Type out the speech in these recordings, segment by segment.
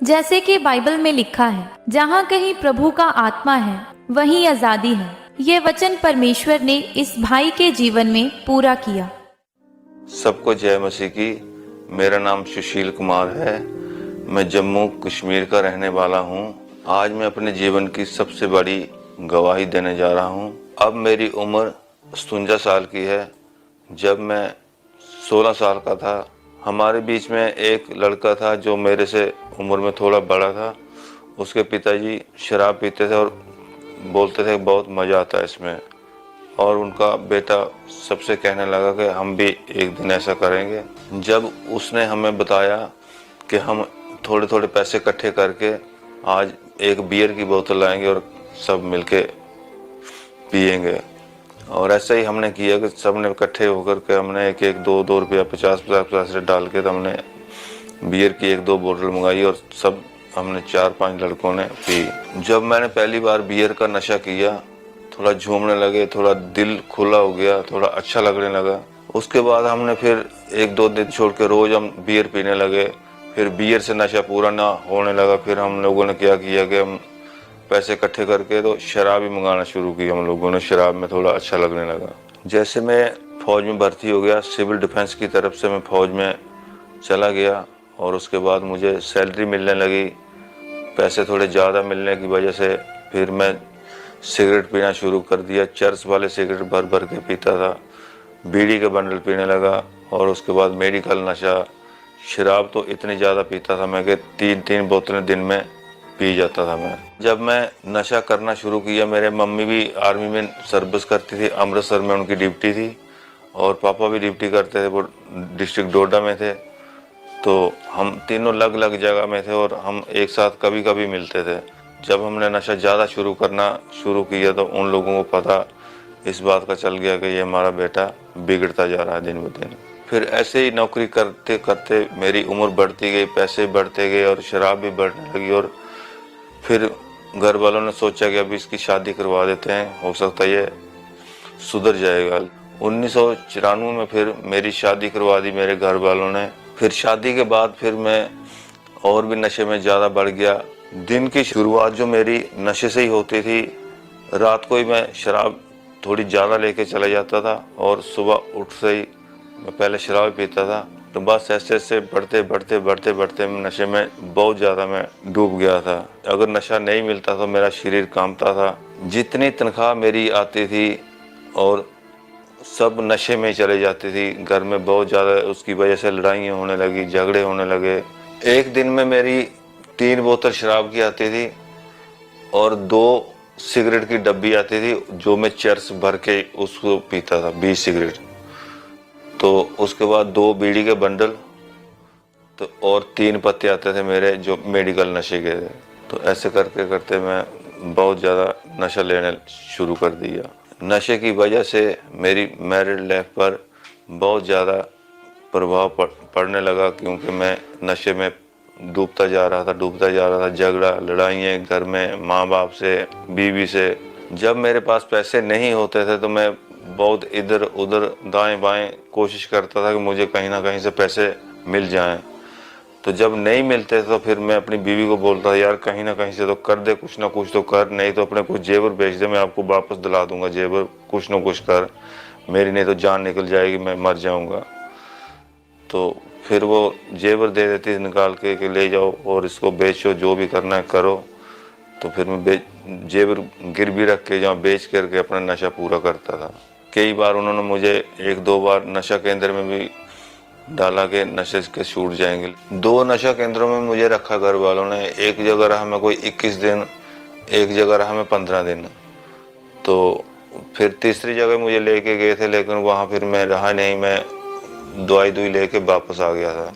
जैसे कि बाइबल में लिखा है, जहाँ कहीं प्रभु का आत्मा है वहीं आजादी है। ये वचन परमेश्वर ने इस भाई के जीवन में पूरा किया। सबको जय मसीह की। मेरा नाम सुशील कुमार है। मैं जम्मू कश्मीर का रहने वाला हूँ। आज मैं अपने जीवन की सबसे बड़ी गवाही देने जा रहा हूँ। अब मेरी उम्र 57 साल की है। जब मैं 16 साल का था, हमारे बीच में एक लड़का था जो मेरे से उम्र में थोड़ा बड़ा था। उसके पिताजी शराब पीते थे और बोलते थे बहुत मज़ा आता है इसमें, और उनका बेटा सबसे कहने लगा कि हम भी एक दिन ऐसा करेंगे। जब उसने हमें बताया कि हम थोड़े थोड़े पैसे इकट्ठे करके आज एक बियर की बोतल लाएंगे और सब मिलके पिएंगे, और ऐसा ही हमने किया कि सब ने इकट्ठे होकर के हमने एक एक दो दो रुपया 50 डाल के तो हमने बियर की एक दो बोतल मंगाई और सब हमने 4-5 लड़कों ने पी। जब मैंने पहली बार बियर का नशा किया, थोड़ा झूमने लगे, थोड़ा दिल खुला हो गया, थोड़ा अच्छा लगने लगा। उसके बाद हमने फिर 1-2 दिन छोड़ के रोज हम बियर पीने लगे। फिर बियर से नशा पूरा ना होने लगा, फिर हम लोगों ने क्या किया कि हम पैसे इकट्ठे करके तो शराब ही मंगाना शुरू की। हम लोगों ने शराब में थोड़ा अच्छा लगने लगा। जैसे मैं फौज में भर्ती हो गया, सिविल डिफेंस की तरफ से मैं फौज में चला गया, और उसके बाद मुझे सैलरी मिलने लगी। पैसे थोड़े ज़्यादा मिलने की वजह से फिर मैं सिगरेट पीना शुरू कर दिया। चर्च वाले सिगरेट भर भर के पीता था, बीड़ी के बंडल पीने लगा, और उसके बाद मेडिकल नशा। शराब तो इतनी ज़्यादा पीता था मैं कि 3-3 बोतलें दिन में पी जाता था मैं। जब मैं नशा करना शुरू किया, मेरे मम्मी भी आर्मी में सर्विस करती थी, अमृतसर में उनकी ड्यूटी थी, और पापा भी ड्यूटी करते थे, वो डिस्ट्रिक्ट डोडा में थे। तो हम तीनों अलग अलग जगह में थे और हम एक साथ कभी कभी मिलते थे। जब हमने नशा ज़्यादा करना शुरू किया तो उन लोगों को पता इस बात का चल गया कि ये हमारा बेटा बिगड़ता जा रहा है दिन ब दिन। फिर ऐसे ही नौकरी करते करते मेरी उम्र बढ़ती गई, पैसे बढ़ते गए और शराब भी बढ़ने लगी। और फिर घर वालों ने सोचा कि अभी इसकी शादी करवा देते हैं, हो सकता है ये सुधर जाएगा। 1994 में फिर मेरी शादी करवा दी मेरे घर वालों ने। फिर शादी के बाद फिर मैं और भी नशे में ज़्यादा बढ़ गया। दिन की शुरुआत जो मेरी नशे से ही होती थी, रात को ही मैं शराब थोड़ी ज़्यादा लेके चला जाता था, और सुबह उठ से ही मैं पहले शराब पीता था। तो बस ऐसे ऐसे बढ़ते बढ़ते बढ़ते बढ़ते नशे में बहुत ज़्यादा मैं डूब गया था। अगर नशा नहीं मिलता तो मेरा शरीर कांपता था। जितनी तनख्वाह मेरी आती थी और सब नशे में चले जाती थी। घर में बहुत ज़्यादा उसकी वजह से लड़ाइयाँ होने लगी, झगड़े होने लगे। एक दिन में मेरी 3 बोतल शराब की आती थी और 2 सिगरेट की डब्बी आती थी, जो मैं चर्च भर के उसको पीता था, 20 सिगरेट। तो उसके बाद 2 बीड़ी के बंडल, तो और 3 पत्ते आते थे मेरे जो मेडिकल नशे के थे। तो ऐसे करते करते मैं बहुत ज़्यादा नशा लेने शुरू कर दिया। नशे की वजह से मेरी मैरिड लाइफ पर बहुत ज़्यादा प्रभाव पड़ने लगा, क्योंकि मैं नशे में डूबता जा रहा था। झगड़ा, लड़ाइयाँ घर में, माँ बाप से, बीवी से। जब मेरे पास पैसे नहीं होते थे तो मैं बहुत इधर उधर दाएं बाएं कोशिश करता था कि मुझे कहीं ना कहीं से पैसे मिल जाएं। तो जब नहीं मिलते तो फिर मैं अपनी बीवी को बोलता था, यार कहीं ना कहीं से तो कर दे, कुछ ना कुछ तो कर, नहीं तो अपने कुछ जेवर बेच दे, मैं आपको वापस दिला दूंगा जेवर, कुछ ना कुछ कर, मेरी नहीं तो जान निकल जाएगी, मैं मर जाऊंगा। तो फिर वो जेवर दे देती थी निकाल के कि ले जाओ और इसको बेचो, जो भी करना है करो। तो फिर मैं जेवर गिरवी रख के जहाँ बेच करके अपना नशा पूरा करता था। कई बार उन्होंने मुझे 1-2 बार नशा केंद्र में भी डाला के नशे के छूट जाएंगे। 2 नशा केंद्रों में मुझे रखा घर वालों ने। एक जगह रहा मैं कोई 21 दिन, एक जगह रहा मैं 15 दिन। तो फिर तीसरी जगह मुझे लेके गए थे, लेकिन वहाँ फिर मैं रहा नहीं, मैं दवाई लेके वापस आ गया था।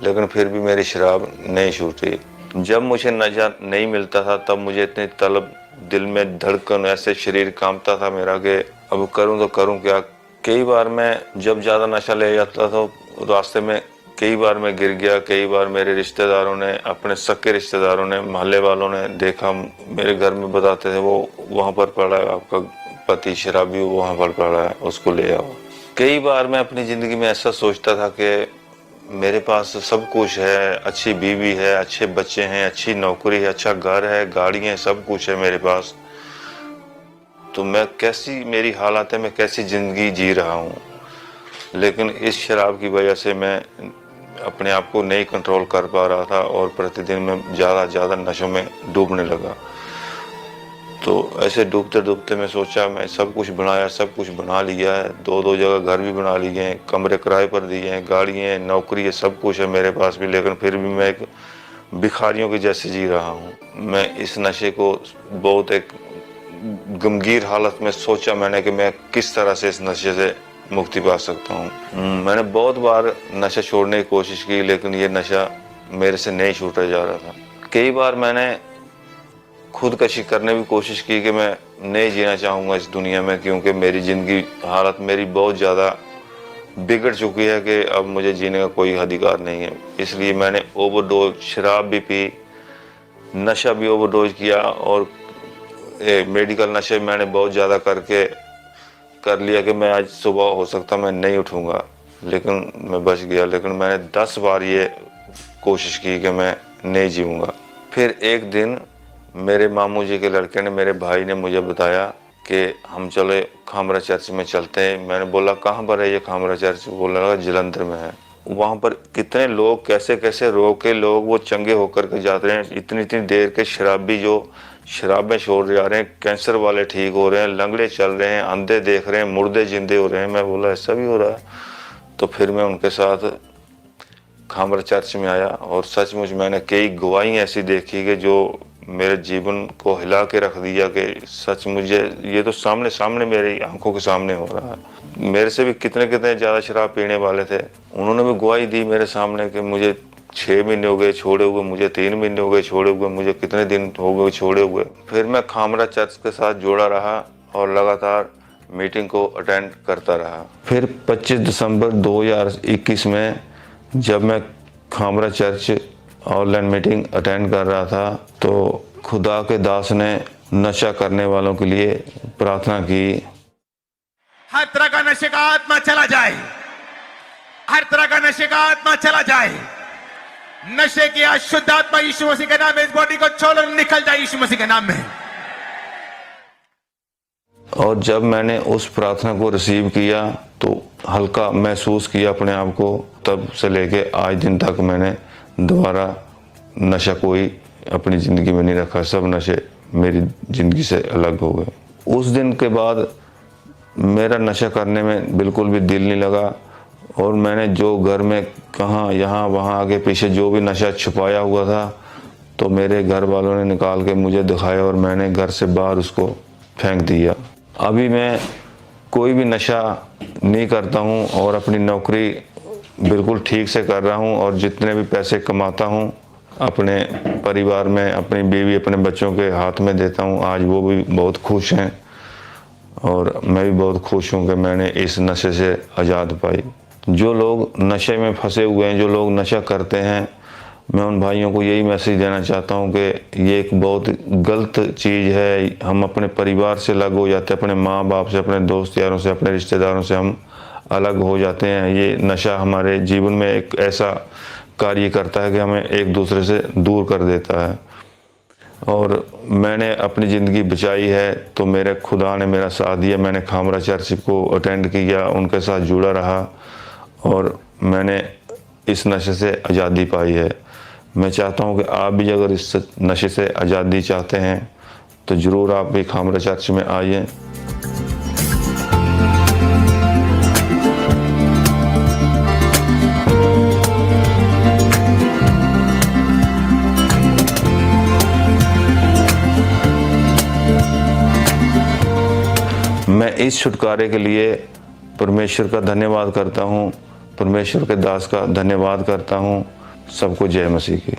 लेकिन फिर भी मेरी शराब नहीं छूटी। जब मुझे नशा नहीं मिलता था तब मुझे इतनी तलब, दिल में धड़कन, ऐसे शरीर कांपता था मेरा कि अब करूँ तो करूँ क्या। कई बार मैं जब ज़्यादा नशा ले जाता था रास्ते में कई बार मैं गिर गया। कई बार मेरे रिश्तेदारों ने, अपने सगे रिश्तेदारों ने, मोहल्ले वालों ने देखा, मेरे घर में बताते थे वो वहाँ पर पड़ा है, आपका पति शराबी वहाँ पर पड़ा है, उसको ले आओ। कई बार मैं अपनी ज़िंदगी में ऐसा सोचता था कि मेरे पास सब कुछ है, अच्छी बीवी है, अच्छे बच्चे हैं, अच्छी नौकरी है, अच्छा घर है, गाड़ी है, सब कुछ है मेरे पास। तो मैं कैसी मेरी हालत है, मैं कैसी ज़िंदगी जी रहा हूँ। लेकिन इस शराब की वजह से मैं अपने आप को नहीं कंट्रोल कर पा रहा था और प्रतिदिन मैं ज़्यादा नशों में डूबने लगा। तो ऐसे डूबते डूबते मैं सोचा, मैं सब कुछ बनाया, सब कुछ बना लिया है, दो जगह घर भी बना लिए हैं, कमरे किराए पर दिए हैं, गाड़ी है, नौकरी है, सब कुछ है मेरे पास भी, लेकिन फिर भी मैं एक भिखारियों के जैसे जी रहा हूँ। मैं इस नशे को बहुत एक गंभीर हालत में सोचा मैंने कि मैं किस तरह से इस नशे से मुक्ति पा सकता हूँ। मैंने बहुत बार नशा छोड़ने की कोशिश की, लेकिन ये नशा मेरे से नहीं छूटा जा रहा था। कई बार मैंने खुदकशी करने की कोशिश की कि मैं नहीं जीना चाहूँगा इस दुनिया में, क्योंकि मेरी ज़िंदगी हालत मेरी बहुत ज़्यादा बिगड़ चुकी है कि अब मुझे जीने का कोई अधिकार नहीं है। इसलिए मैंने ओवरडोज, शराब भी पी, नशा भी ओवरडोज किया और मेडिकल नशे मैंने बहुत ज़्यादा कर लिया कि मैं आज सुबह हो सकता मैं नहीं उठूँगा, लेकिन मैं बच गया। लेकिन मैंने 10 बार ये कोशिश की कि मैं नहीं जीऊँगा। फिर एक दिन मेरे मामू जी के लड़के ने, मेरे भाई ने मुझे बताया कि हम चले खामरा चर्च में चलते हैं। मैंने बोला कहाँ पर है ये खामरा चर्च? बोलने लगा जलंधर में है। वहाँ पर कितने लोग कैसे कैसे रोग के लोग वो चंगे होकर के जाते हैं। इतनी देर के शराबी जो शराबें छोड़ जा रहे हैं, कैंसर वाले ठीक हो रहे हैं, लंगड़े चल रहे हैं, अंधे देख रहे हैं, मुर्दे जिंदे हो रहे हैं। मैं बोला ऐसा भी हो रहा है? तो फिर मैं उनके साथ खामरा चर्च में आया और सचमुच मैंने कई गवाही ऐसी देखी कि जो मेरे जीवन को हिला के रख दिया कि सच मुझे ये तो सामने मेरी आंखों के सामने हो रहा है। मेरे से भी कितने ज़्यादा शराब पीने वाले थे, उन्होंने भी गवाही दी मेरे सामने कि मुझे 6 महीने हो गए छोड़े हुए, मुझे 3 महीने हो गए छोड़े हुए, मुझे कितने दिन हो गए छोड़े हुए। फिर मैं खामरा चर्च के साथ जुड़ा रहा और लगातार मीटिंग को अटेंड करता रहा। फिर 25 दिसंबर 2021 में जब मैं Khamra church online meeting attend कर रहा था तो खुदा के दास ने नशा करने वालों के लिए प्रार्थना की। हर तरह का नशे का आत्मा चला जाए, हर तरह का नशे का आत्मा चला जाए। नशे की अशुद्ध आत्मा यीशु मसीह के नाम में इस बॉडी को छोड़ निकल जाए यीशु मसीह के नाम में। और जब मैंने उस प्रार्थना को रिसीव किया तो हल्का महसूस किया अपने आप को। तब से लेके आज दिन तक मैंने दोबारा नशा कोई अपनी ज़िंदगी में नहीं रखा। सब नशे मेरी ज़िंदगी से अलग हो गए। उस दिन के बाद मेरा नशा करने में बिल्कुल भी दिल नहीं लगा और मैंने जो घर में कहाँ यहाँ वहाँ आगे पीछे जो भी नशा छुपाया हुआ था तो मेरे घर वालों ने निकाल के मुझे दिखाया और मैंने घर से बाहर उसको फेंक दिया। अभी मैं कोई भी नशा नहीं करता हूँ और अपनी नौकरी बिल्कुल ठीक से कर रहा हूँ और जितने भी पैसे कमाता हूँ अपने परिवार में, अपनी बीवी, अपने बच्चों के हाथ में देता हूँ। आज वो भी बहुत खुश हैं और मैं भी बहुत खुश हूँ कि मैंने इस नशे से आज़ाद पाई। जो लोग नशे में फंसे हुए हैं, जो लोग नशा करते हैं, मैं उन भाइयों को यही मैसेज देना चाहता हूँ कि ये एक बहुत गलत चीज़ है। हम अपने परिवार से अलग हो जाते हैं, अपने माँ बाप से, अपने दोस्त यारों से, अपने रिश्तेदारों से हम अलग हो जाते हैं। ये नशा हमारे जीवन में एक ऐसा कार्य करता है कि हमें एक दूसरे से दूर कर देता है। और मैंने अपनी ज़िंदगी बचाई है तो मेरे खुदा ने मेरा साथ दिया। मैंने खामरा चर्च को अटेंड किया, उनके साथ जुड़ा रहा और मैंने इस नशे से आज़ादी पाई है। मैं चाहता हूँ कि आप भी अगर इस नशे से आज़ादी चाहते हैं तो ज़रूर आप भी खामरा चर्च में आइए। मैं इस छुटकारे के लिए परमेश्वर का धन्यवाद करता हूँ, परमेश्वर के दास का धन्यवाद करता हूँ। सबको जय मसीह की।